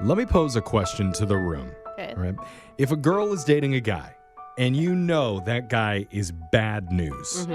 Let me pose a question to the room. Okay. All right? If a girl is dating a guy and you know that guy is bad news,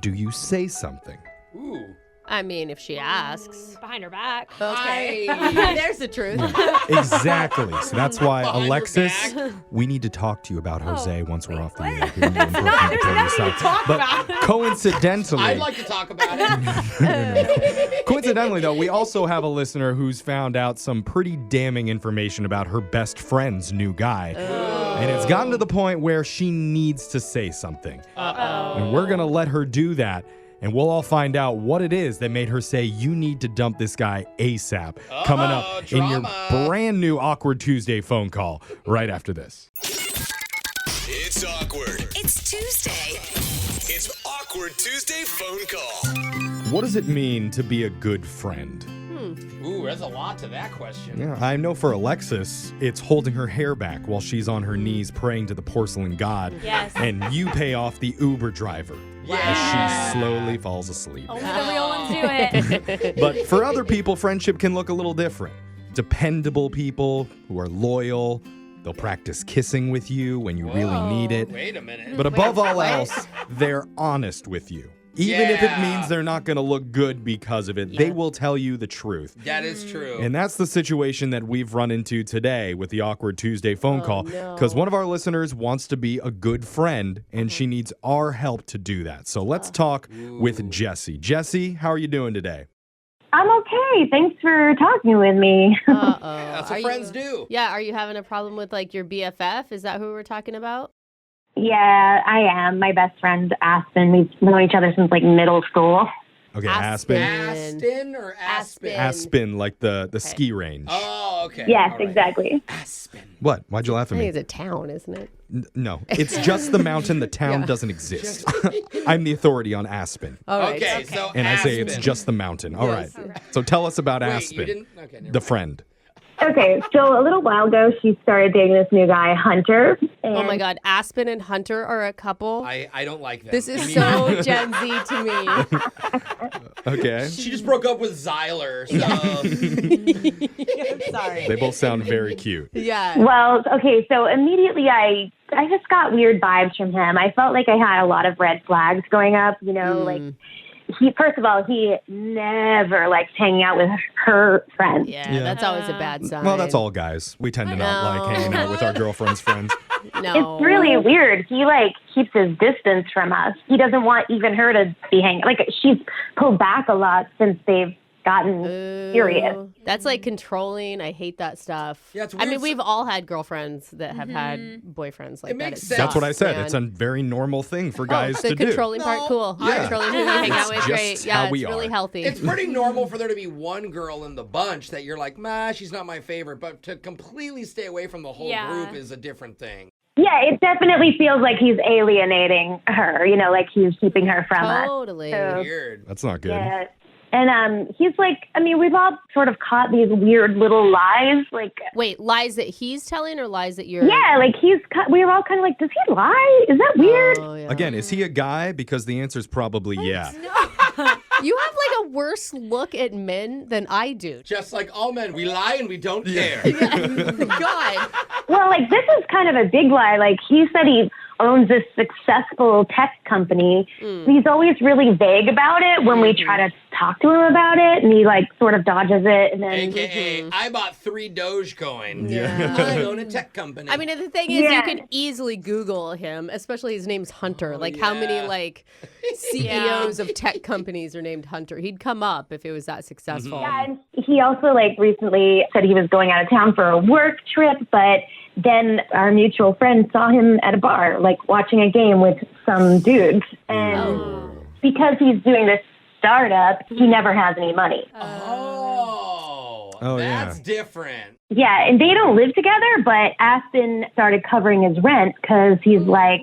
do you say something? Ooh. I mean, if she asks. Behind her back. Okay. Hi. There's the truth. Exactly. So that's why, Behind your Alexis, back. we need to talk to you about Jose once we're off the air. There's nothing to talk about. Coincidentally, I'd like to talk about it. Coincidentally, though, we also have a listener who's found out some pretty damning information about her best friend's new guy. And it's gotten to the point where she needs to say something. And we're going to let her do that. And we'll all find out what it is that made her say you need to dump this guy ASAP. Coming up in your brand new Awkward Tuesday phone call right after this. It's awkward. It's Tuesday. It's Awkward Tuesday phone call. What does it mean to be a good friend? Ooh, there's a lot to that question. Yeah, I know for Alexis, it's holding her hair back while she's on her knees praying to the porcelain god. Yes. And you pay off the Uber driver as she slowly falls asleep. Only the real ones do it. But for other people, friendship can look a little different. Dependable people who are loyal. They'll practice kissing with you when you really need it. Wait a minute. But above all else, they're honest with you. Even if it means they're not going to look good because of it, they will tell you the truth. That is true. And that's the situation that we've run into today with the Awkward Tuesday phone call. Because one of our listeners wants to be a good friend, and she needs our help to do that. So let's talk with Jessie. Jessie, how are you doing today? I'm okay. Thanks for talking with me. That's what friends do. Yeah, are you having a problem with like your BFF? Is that who we're talking about? Yeah, I am. My best friend, Aspen. We've known each other since like middle school. Okay, Aspen. Aston or Aspen? Aspen, like the ski range. Oh, okay. Yes, All right. exactly. Aspen. What? Why'd you laugh I at think me? it's a town, isn't it? No, it's just the mountain. The town doesn't exist. I'm the authority on Aspen. All right. Okay, so And I say it's Aspen. just the mountain. All right. So tell us about Wait, you Aspen, didn't? Okay, never the mind. friend. Okay, so a little while ago, she started dating this new guy, Hunter. And Oh my God, Aspen and Hunter are a couple. I don't like that. This is so Gen Z to me. Okay. She just broke up with Zyler, so... I'm sorry. They both sound very cute. Yeah. well, okay, so immediately I just got weird vibes from him. I felt like I had a lot of red flags going up, you know, like first of all, he never likes hanging out with her friends. Yeah, that's always a bad sign. Well, that's all guys. We tend to not like hanging out with our girlfriends' friends. No. It's really weird. He like keeps his distance from us. He doesn't want even her to be hanging. Like she's pulled back a lot since they've gotten serious. That's like controlling. I hate that stuff. Yeah, it's I mean, weird. we've all had girlfriends that have had boyfriends like It that. makes sense. sucks, That's what I said. man. It's a very normal thing for guys the to do. controlling part, cool. Yeah. Controlling who you hang out with, It's great. just Yeah, how we it's really are. healthy. It's pretty normal for there to be one girl in the bunch that you're like, she's not my favorite. But to completely stay away from the whole group is a different thing. Yeah, it definitely feels like he's alienating her, you know, like he's keeping her from us. Totally. So, Weird. That's not good. yeah. And he's like, I mean, we've all sort of caught these weird little lies. Like, Wait, lies that he's telling or lies that you're... yeah, like we were all kind of like, does he lie? Is that weird? Oh, yeah. Again, is he a guy? Because the answer is probably yeah. You have like a worse look at men than I do. Just like all men, we lie and we don't care. God. Well, like, this is kind of a big lie. Like, he said he owns this successful tech company. He's always really vague about it when we try to talk to him about it, and he, like, sort of dodges it. And then, AKA, I bought 3 Dogecoin. Yeah. I own a tech company. I mean, the thing is, Yeah. you can easily Google him, especially his name's Hunter. How many, like, CEOs of tech companies are named Hunter? He'd come up if it was that successful. yeah, and he also, like, recently said he was going out of town for a work trip, but then our mutual friend saw him at a bar, like, watching a game with some dudes. And because he's doing this startup, he never has any money. Oh, that's yeah. different. Yeah, and they don't live together, but Aspen started covering his rent because he's like,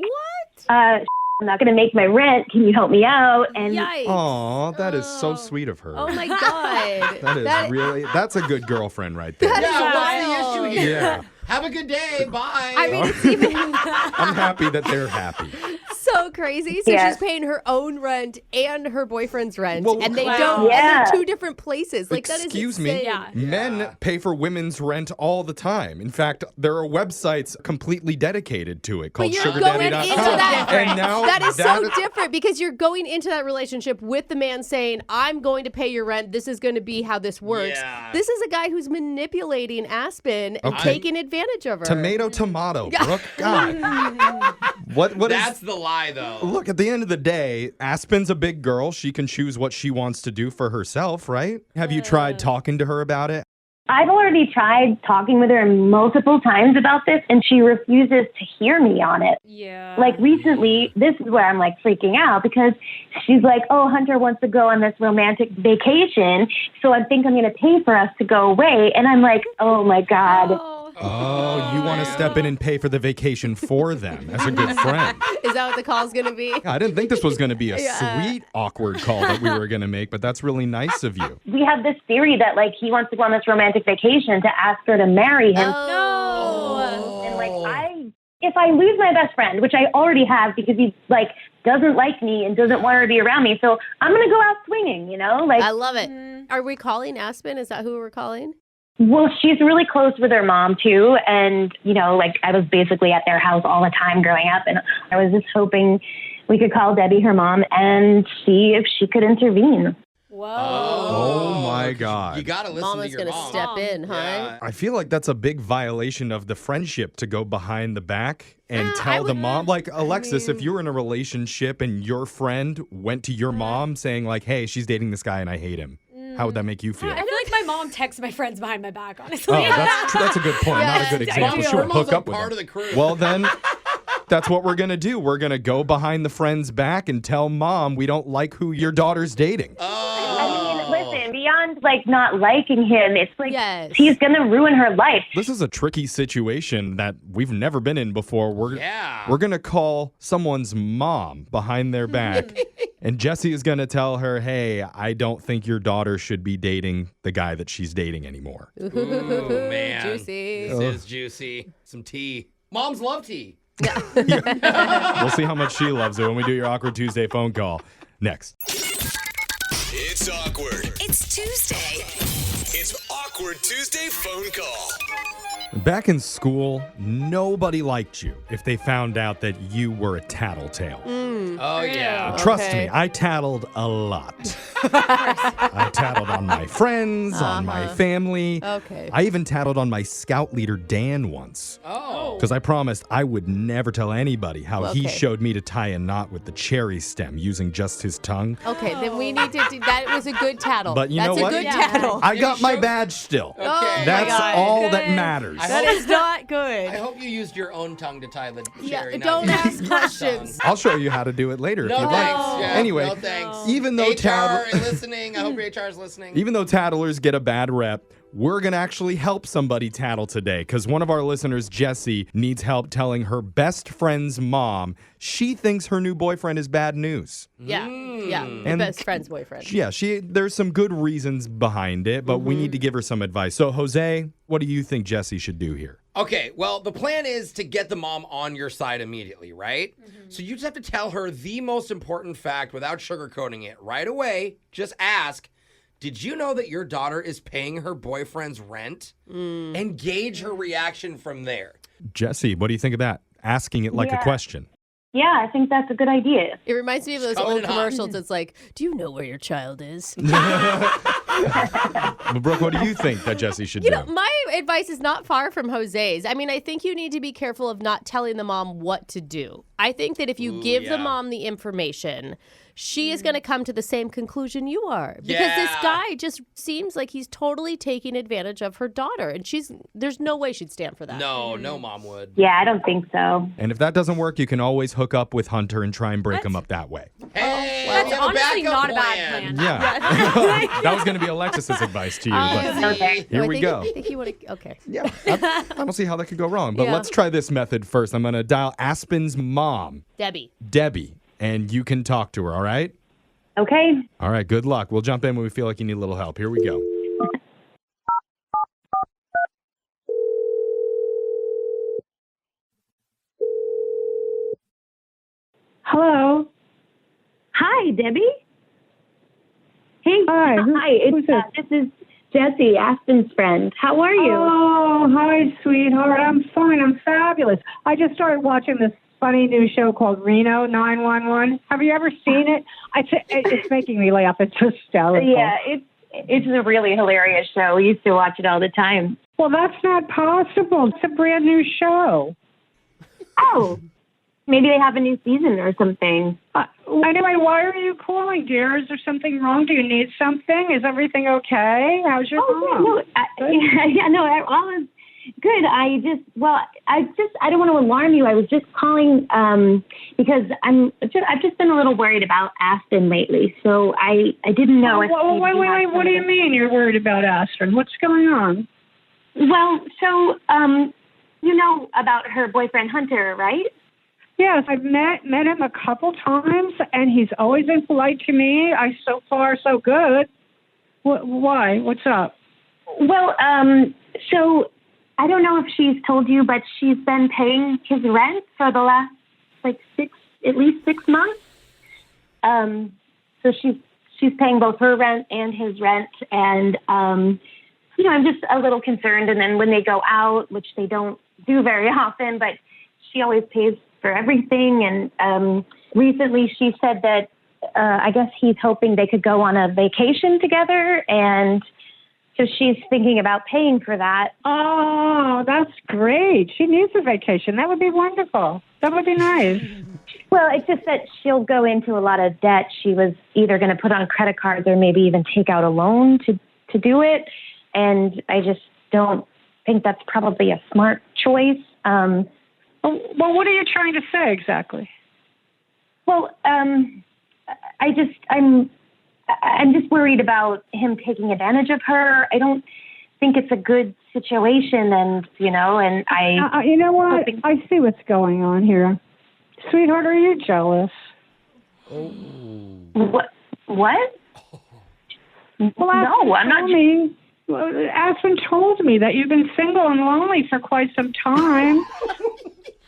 I'm not going to make my rent. Can you help me out? And Yikes. Aw, that is so sweet of her. Oh, my God. That's a good girlfriend right there. Yeah, what's the issue here? Yeah. Have a good day. Bye. I mean, it's even... I'm happy that they're happy. So so crazy? So Yeah. she's paying her own rent and her boyfriend's rent, Well, and they wow. don't. And Yeah. they're two different places. Like that is Excuse me. insane. Yeah. Men pay for women's rent all the time. In fact, there are websites completely dedicated to it called But you're going into sugardaddy.com. that. And now That is so different because you're going into that relationship with the man saying, I'm going to pay your rent. This is going to be how this works. Yeah. This is a guy who's manipulating Aspen and Okay. taking advantage of her. Tomato, Brooke. God. What is... That's the lie, though. Look, at the end of the day, Aspen's a big girl. She can choose what she wants to do for herself, right? Have you tried talking to her about it? I've already tried talking with her multiple times about this, and she refuses to hear me on it. Yeah. Like recently, this is where I'm like freaking out because she's like, oh, Hunter wants to go on this romantic vacation, so I think I'm going to pay for us to go away. And I'm like, oh my God. Oh, you want to step in and pay for the vacation for them as a good friend. Is that what the call's going to be? I didn't think this was going to be a sweet, awkward call that we were going to make, but that's really nice of you. We have this theory that like he wants to go on this romantic vacation to ask her to marry him. Oh. And like if I lose my best friend, which I already have because he like doesn't like me and doesn't want her to be around me, so I'm gonna go out swinging, you know? Like, I love it. Are we calling Aspen? Is that who we're calling? well, she's really close with her mom too, and you know, like I was basically at their house all the time growing up, and I was just hoping we could call Debbie, her mom, and see if she could intervene. Whoa. Oh my God. You gotta listen Mama's to your gonna mom. step in, huh? Yeah. I feel like that's a big violation of the friendship to go behind the back and tell the would- mom. Like, Alexis, if you were in a relationship and your friend went to your mom saying, like, hey, she's dating this guy and I hate him, how would that make you feel? I feel like my mom texts my friends behind my back, honestly. Oh, that's a good point. Not a good Yes, example. I She do. would Her mom's hook up like with part him. of the crew. Well, then that's what we're going to do. We're going to go behind the friend's back and tell mom we don't like who your daughter's dating. I mean, listen, beyond like not liking him, it's like Yes. he's gonna ruin her life. This is a tricky situation that we've never been in before. We're going to call someone's mom behind their back. And Jesse is going to tell her, hey, I don't think your daughter should be dating the guy that she's dating anymore. Ooh, man. Juicy. This is juicy. Some tea. Moms love tea. We'll see how much she loves it when we do your Awkward Tuesday phone call next. It's awkward. It's Tuesday. It's Awkward Tuesday phone call. Back in school, nobody liked you if they found out that you were a tattletale. Oh, yeah. Trust Okay. me, I tattled a lot. I tattled on my friends, on my family. Okay. I even tattled on my scout leader, Dan, once. Oh. Because I promised I would never tell anybody how he Okay. showed me to tie a knot with the cherry stem using just his tongue. Okay, then we need to do that. Was a good tattle. But you That's know what? a good Yeah. tattle. I got my show- badge still. Okay. Oh, That's God. all that Good. matters. That is not good. I hope you used your own tongue to tie the cherry. not don't using ask your questions. tongue. I'll show you how to do it later if No you'd thanks. like. Yeah, Anyway, no thanks. even though HR listening, I hope your HR is listening. Even though tattlers get a bad rep, we're going to actually help somebody tattle today because one of our listeners, Jessie, needs help telling her best friend's mom she thinks her new boyfriend is bad news. Yeah, yeah. The And- best friend's boyfriend. Yeah, there's some good reasons behind it, but we need to give her some advice. So, Jose, what do you think Jessie should do here? Okay, well, the plan is to get the mom on your side immediately, right? So you just have to tell her the most important fact without sugarcoating it right away. Just ask, did you know that your daughter is paying her boyfriend's rent? And gauge her reaction from there. Jessie, what do you think of that? Asking it like a Yeah. question. Yeah, I think that's a good idea. It reminds me of those coming old in hot. commercials. It's like, do you know where your child is? But Brooke, what do you think that Jessie should You do? know, my advice is not far from Jose's. I mean, I think you need to be careful of not telling the mom what to do. I think that if you give the yeah. mom the information, she is going to come to the same conclusion you are. Because this Yeah. guy just seems like he's totally taking advantage of her daughter. And there's no way she'd stand for that. No, no mom would. Yeah, I don't think so. And if that doesn't work, you can always hook up with Hunter and try and break him up that way. Hey, That's we have a honestly backup not a bad plan. Yeah. That was going to be Alexis's advice to you. But Okay. here I we think, go. I think you want to. Okay. Yeah, I don't see how that could go wrong. But Yeah. let's try this method first. I'm going to dial Aspen's mom, Debbie. Debbie, and you can talk to her, all right? Okay. All right, good luck. We'll jump in when we feel like you need a little help. Here we go. Hello, Debbie? Hey, Hi, who's this? This is Jessie, Aspen's friend. How are you? Oh, hi, sweetheart. I'm fine. I'm fabulous. I just started watching this funny new show called Reno 911. Have you ever seen it? It's making me laugh. It's hysterical. Yeah, it's a really hilarious show. We used to watch it all the time. Well, that's not possible. It's a brand new show. Oh, maybe they have a new season or something. Anyway, why are you calling, dear? Is there something wrong? Do you need something? Is everything okay? How's your mom? No, all is good. I don't want to alarm you. I was just calling because I've just been a little worried about Aspen lately. So I didn't know if. Wait. What do you mean you're worried about Aspen? What's going on? Well, so you know about her boyfriend Hunter, right? Yes, I've met him a couple times, and he's always been polite to me. So far, so good. Why? What's up? Well, so I don't know if she's told you, but she's been paying his rent for the last at least 6 months. So she's paying both her rent and his rent, and I'm just a little concerned. And then when they go out, which they don't do very often, but she always pays for everything. And recently she said that I guess he's hoping they could go on a vacation together, and so she's thinking about paying for that. Oh, that's great. She needs a vacation. That would be wonderful. That would be nice. Well, it's just that she'll go into a lot of debt. She was either going to put on credit cards or maybe even take out a loan to do it. And I just don't think that's probably a smart choice. Well, what are you trying to say exactly? Well, I'm just worried about him taking advantage of her. I don't think it's a good situation, and I. You know what? I see what's going on here, sweetheart. Are you jealous? Oh. What? Well, no, I'm not. Aspen told me that you've been single and lonely for quite some time.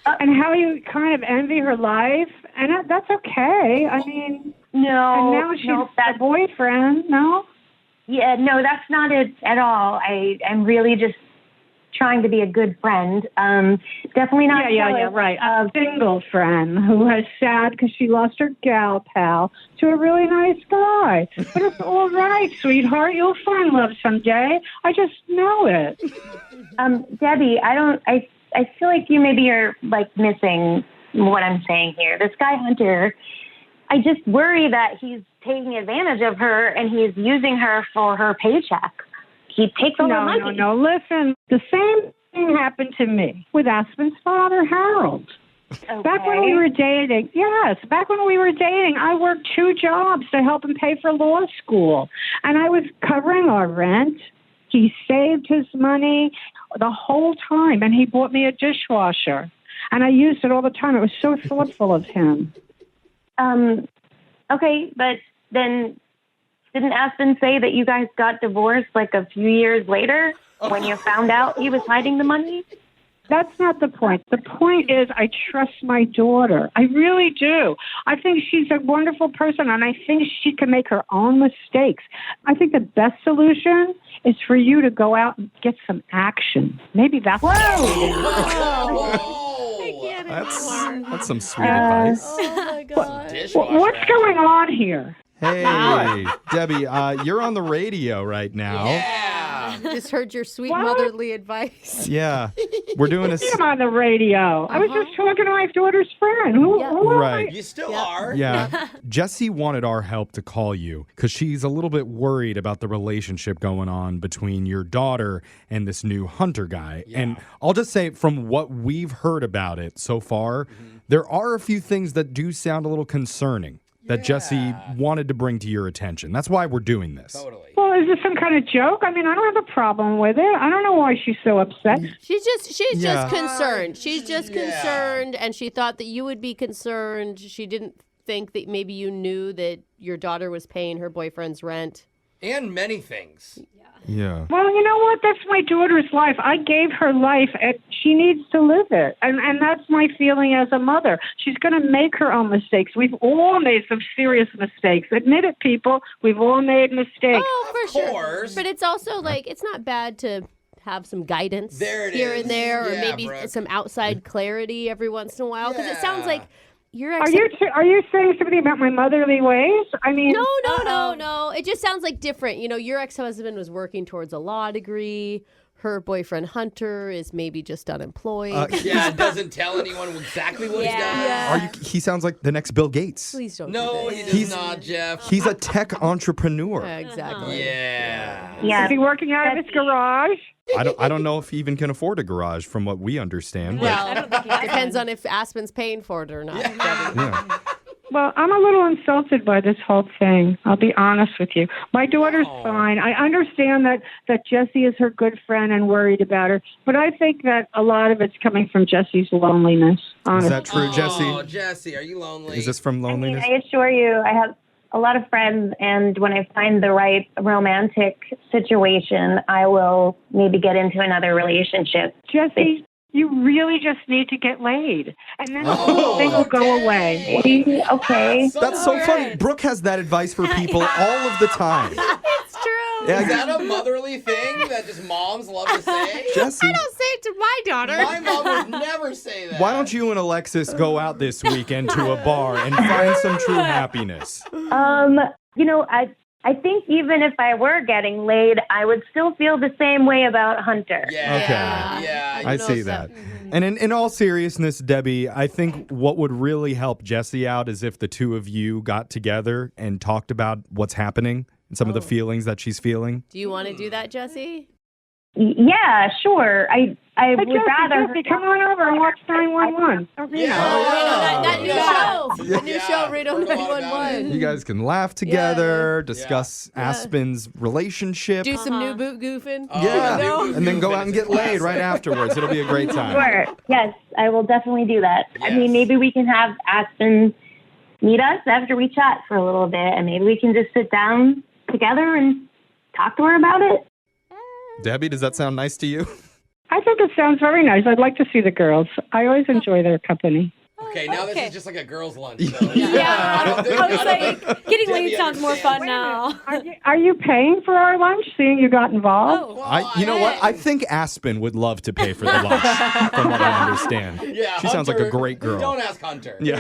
And how you kind of envy her life, and that's okay. I mean, no. And now she's a boyfriend, no? Yeah, no, that's not it at all. I'm really just trying to be a good friend. Definitely not. Yeah, right. A single friend who has sad because she lost her gal pal to a really nice guy. But it's all right, sweetheart. You'll find love someday. I just know it. Debbie, I feel like you maybe are missing what I'm saying here. This guy Hunter, I just worry that he's taking advantage of her and he's using her for her paycheck. He takes all her money. No. Listen, the same thing happened to me with Aspen's father, Harold. Okay. Back when we were dating, I worked 2 jobs to help him pay for law school. And I was covering our rent. He saved his money the whole time, and he bought me a dishwasher. And I used it all the time. It was so thoughtful of him. Okay, but then didn't Aspen say that you guys got divorced a few years later when you found out he was hiding the money? That's not the point. The point is I trust my daughter. I really do. I think she's a wonderful person, and I think she can make her own mistakes. I think the best solution is for you to go out and get some action. Maybe that's That's some sweet advice. Oh my God. What's going on here? Hey, Debbie, you're on the radio right now. Yeah. Just heard your sweet motherly advice. Yeah. We're doing I'm on the radio. I was just talking to my daughter's friend. Who Right. You still are. Yeah. Jessie wanted our help to call you because she's a little bit worried about the relationship going on between your daughter and this new Hunter guy. Yeah. And I'll just say from what we've heard about it so far, there are a few things that do sound a little concerning that Jessie wanted to bring to your attention. That's why we're doing this. Totally. Well, is this some kind of joke? I mean, I don't have a problem with it. I don't know why she's so upset. She's just concerned. She's just concerned, and she thought that you would be concerned. She didn't think that maybe you knew that your daughter was paying her boyfriend's rent. And many things. Yeah. Well, you know what? That's my daughter's life. I gave her life, and she needs to live it. And that's my feeling as a mother. She's going to make her own mistakes. We've all made some serious mistakes. Admit it, people. We've all made mistakes. Oh, for course. sure. But it's also like, it's not bad to have some guidance There it here is. and there, or Yeah, maybe Brooke. some outside clarity every once in a while. Because it sounds like you're Are you saying something about my motherly ways? I mean, No. It just sounds like different. You know, your ex-husband was working towards a law degree. Her boyfriend Hunter is maybe just unemployed. Doesn't tell anyone exactly what he's got. He sounds like the next Bill Gates. Please don't. No, do he this. does not, Jeff. He's a tech entrepreneur. Exactly. Yeah. is he working out of his garage? I don't know if he even can afford a garage from what we understand. but- Well, depends on if Aspen's paying for it or not. yeah. Well, I'm a little insulted by this whole thing. I'll be honest with you. My daughter's fine. I understand that Jessie is her good friend and worried about her, but I think that a lot of it's coming from Jessie's loneliness. Honestly. Is that true, Jesse? Oh, Jesse, are you lonely? Is this from loneliness? I assure you, I have a lot of friends, and when I find the right romantic situation, I will maybe get into another relationship. Jessie, you really just need to get laid, and then the whole thing will go away. Okay. That's so funny. Brooke has that advice for people all of the time. It's true. Yeah, Is that a motherly thing that just moms love to say? Jesse, I don't say it to my daughter. My mom would never say that. why don't you and Alexis go out this weekend to a bar and find some true happiness? You know, I think even if I were getting laid, I would still feel the same way about Hunter. Yeah. Okay. Yeah. I see that. And in all seriousness, Debbie, I think what would really help Jessie out is if the two of you got together and talked about what's happening and some of the feelings that she's feeling. Do you want to do that, Jesse? Yeah, sure. I Hey, would rather. Jessie, come on over and watch 911. That new show. The new Yeah. show, Radio Heard a lot about 911. You guys can laugh together, discuss Aspen's relationship. Do some new boot goofing. Yeah, no. and then go out and get laid right afterwards. It'll be a great time. Sure. Yes, I will definitely do that. I Yes. mean, maybe we can have Aspen meet us after we chat for a little bit, and maybe we can just sit down together and talk to her about it. Debbie, does that sound nice to you? I think it sounds very nice. I'd like to see the girls. I always enjoy their company. Okay, now this Okay. is just like a girl's lunch. So. Yeah, don't think- I was I don't like, getting Debbie laid sounds more understands. fun now. Are you paying for our lunch, seeing you got involved? Oh, You know what? I think Aspen would love to pay for the lunch, from what I understand. Yeah, She sounds like a Hunter, great girl. Don't ask Hunter. Yeah.